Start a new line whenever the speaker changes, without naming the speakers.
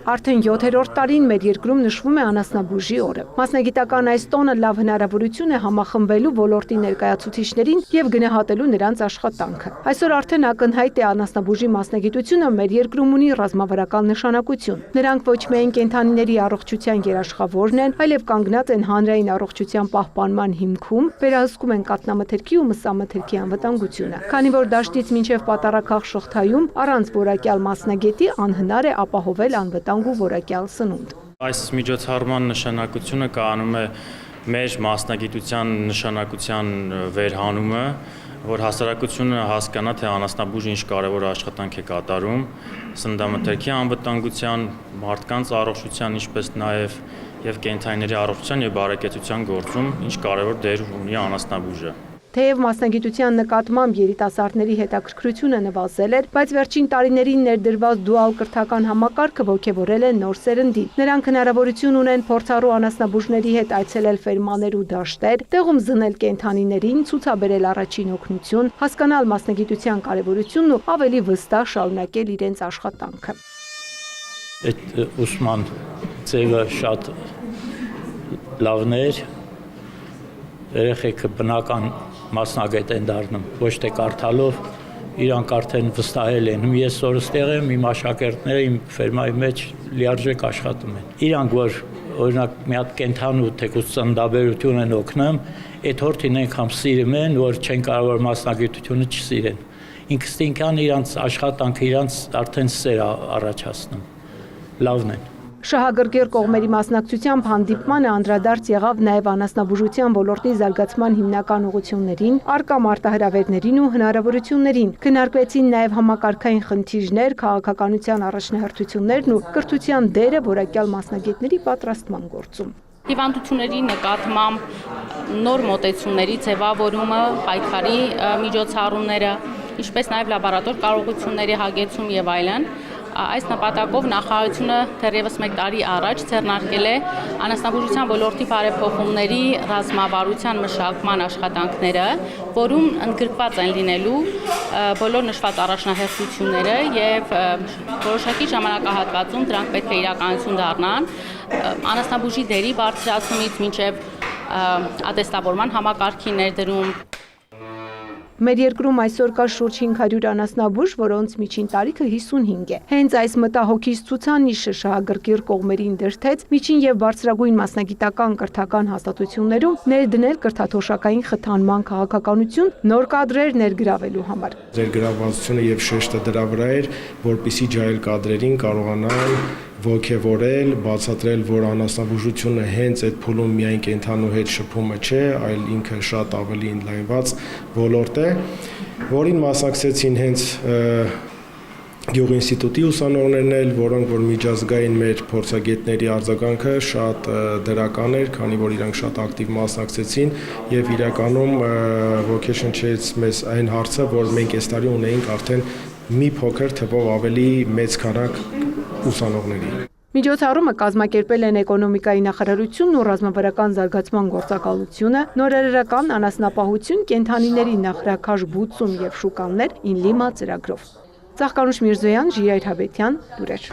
Արդեն 7-րդ տարին մեր երկրում նշվում է անասնաբուժի օրը։ Մասնագիտական այս տոնը լավ հնարավորություն է համախմբվելու ոլորտի ներկայացուցիչներին եւ գնահատելու նրանց աշխատանքը։ Այսօր արդեն ակնհայտ է անասնաբուժի մասնագիտությունը մեր երկրում ունի ռազմավարական նշանակություն։ Նրանք ոչ միայն կենդանիների առողջության երաշխավորն են, այլև կանգնած են հանրային առողջության պահպանման հիմքում, վերահսկում են կաթնամթերքի ու մսամթերքի անվտանգությունը։ Քանի որ դաշտից մինչև պատառաքաղ շղթայում առանց որակյալ մասնագետի անհնար է ապահովել անվտանգ ու որակյալ սնունդ։
Այս միջոցառման նշանակությունը կանում է մեր մասնագիտության նշանակության վերհանումը, որ հասարակությունը հասկանա, թե անասնաբուժը ինչ կարևոր աշխատանք է կատարում սննդամթերքի անվտանգության, մարդկանց առողջության, ինչպես նաև կենդանիների առողջության եւ բարեկեցության գործում ինչ կարևոր դեր ունի անասնաբուժը։
Թեև մասնագիտության նկատմամբ երիտասարդների հետաքրքրությունը նվազել էր, բայց վերջին տարիներին ներդրված դուալ կրթական համակարգը ոգևորել է նոր սերնդին։ Նրանք հնարավորություն ունեն փորձառու անասնաբուժների հետ այցելել ֆերմաներ ու դաշտեր, տեղում զնել կենդանիներին, ցուցաբերել առաջին օգնություն, հասկանալ մասնագիտության կարևորությունն ու ավելի վստահ շարունակել իրենց աշխատանքը։
Այդ ուսման ձևը շատ լավն էր, երեխեքը բնական մասնագետ են դառնում, ոչ թե կարդալով, իրանք արդեն վստահել են։ Ես որ ստեղ եմ, իմ աշակերտները իմ ֆերմայի մեջ լիարժեք աշխատում են։ Իրանք որ օրինակ մի հատ կենդանու թեկուզ ծննդաբերություն են օգնում, այդ հորթին այնքան սիրում են, որ չեն կարող մասնագիտությունը չսիրեն։ Ինքնին իրանց աշխատանքը իրանց արդեն սեր առաջացնում։ Լավն են։
Շահագրգիռ կողմերի մասնակցությամբ հանդիպմանը անդրադարձ եղավ նաև անասնաբուժության ոլորտի զարգացման հիմնական ուղղություններին, առկա մարտահրավերներին ու հնարավորություններին։ Քննարկվեցին նաև համակարգային խնդիրներ, քաղաքականության առաջնահերթություններն ու կրթության դերը որակյալ մասնագետների պատրաստման գործում։
Հիվանդությունների նկատմամբ նոր մոտեցումների ձևավորումը, պայքարի միջոցառումները, ինչպես նաև լաբորատոր կարողությունների հագեցում եւ այլն։ Այս նպատակով նախարարությունը դեռևս 1 տարի առաջ ձեռնարկել է անասնաբուժության ոլորտի բարեփոխումների ռազմավարության մշակման աշխատանքները, որում ընդգրկված են լինելու բոլոր նշված առաջնահերթությունները եւ որոշակի ժամանակահատվածում դրանք պետք է իրականություն դառնան անասնաբուժի դերի բարձրացումից մինչեւ ատեստավորման համակարգի ներդրում։
Մեր երկրում այսօր կա շուրջ 500 անասնաբուժ, որոնց միջին տարիքը 55 է։ Հենց այս մտահոգիչ ցուցանիշը Շահագրգիռ կողմերին դրդեց միջին եւ բարձրագույն մասնագիտական կրթական հաստատություններում ներդնել կրթաթոշակային խթանման քաղաքականություն նոր կադրեր ներգրավելու համար։
Ներգրավվածությունը եւ շեշտը դրա վրա էր, որպիսի ջահել կադրերին կարողանան ոգևորել, բացատրել, որ անասնաբուժությունը հենց այդ փուլում միայն կենդանու հետ շփումը չէ, այլ ինքը շատ ավելի ընդլայնված ոլորտ է, որին մասնակցեցին հենց Գյուղինստիտուտի ուսանողներն, որոնք որ միջազգային մեր փորձագետների արձագանքը շատ դրական էր, քանի որ իրանք շատ ակտիվ մասնակցեցին եւ իրականում ոգեշնչեց մեզ այն հարցը, որ մենք այս տարի ունեինք արդեն մի փոքր թվով ավելի մեծ քանակ ուսանողների։
Միջոցառումը կազմակերպել են էկոնոմիկայի նախարարությունն ու ռազմավարական զարգացման գործակալությունը, նորարարական անասնապահություն, կենդանիների նախրաքաշ բուծում եւ շուկաներ Ինլիմա ծրագրով։ Ծաղկանուշ Միրզոյան, Ժիրայր Հավետյան, լուրեր։